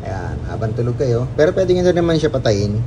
Ayan, habang tulog kayo. Pero pwede nyo na naman siya patayin.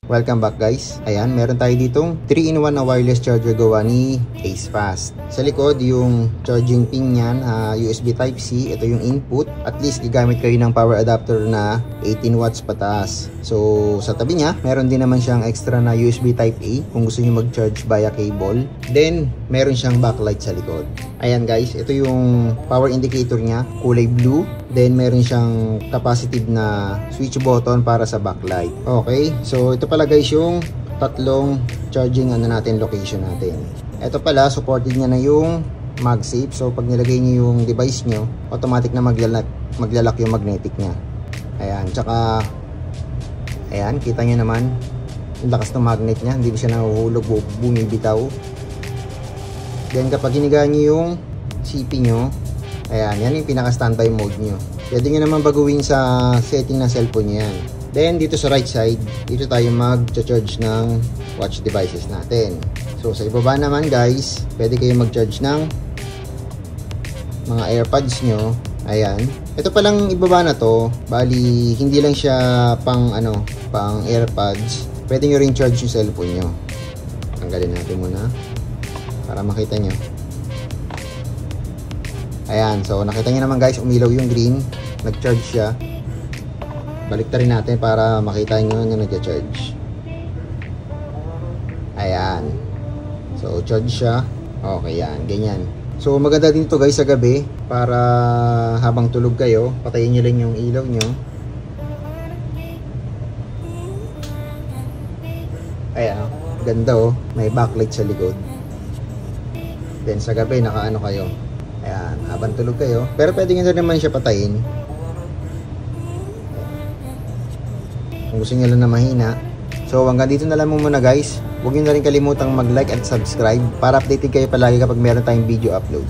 Welcome back guys. Ayan, meron tayo ditong 3-in-1 na wireless charger gawa ni AceFast. Sa likod, yung charging pin niyan, USB Type-C. Ito yung input. At least, gagamit kayo ng power adapter na 18 watts pataas. So, sa tabi niya, meron din naman siyang extra na USB Type-A kung gusto niyo mag-charge via cable. Then, meron siyang backlight sa likod. Ayan guys, ito yung power indicator niya, kulay blue. Then, meron siyang capacitive na switch button para sa backlight. Okay, so ito pala guys yung tatlong charging location natin. Ito pala, supported niya na yung MagSafe. So, pag nilagay niyo yung device niyo, automatic na maglalak yung magnetic niya. Ayan, tsaka, ayan, kita niyo naman, yung lakas ng magnet niya, hindi siya nahuhulog o bumibitaw. Then, kapag hinigaan niyo yung CP niyo, ayan, yan yung pinaka-standby mode nyo. Pwede nyo naman baguhin sa setting ng cellphone nyo yan. Then, dito sa right side, dito tayo mag-charge ng watch devices natin. So, sa ibaba naman guys, pwede kayo mag-charge ng mga AirPods nyo. Ayan. Ito palang ibaba na to, bali, hindi lang siya pang AirPods. Pwede nyo rin charge yung cellphone nyo. Tanggalin natin muna para makita nyo. Ayan, so nakita nyo naman guys, umilaw yung green, nag-charge siya. Baliktarin natin para makita nyo na nag-charge. Ayan, so charge siya. Okay, yan, ganyan. So maganda din to guys sa gabi, para habang tulog kayo, patayin nyo lang yung ilaw nyo. Ayan, ganda oh, may backlight sa likod. Then sa gabi, nakaano kayo. Ayan, habang tulog kayo. Pero pwede nyo naman siya patayin. Kung gusto nyo lang na mahina. So hanggang dito na lang muna guys. Huwag nyo na rin kalimutang mag-like at subscribe para updated kayo palagi kapag meron tayong video upload.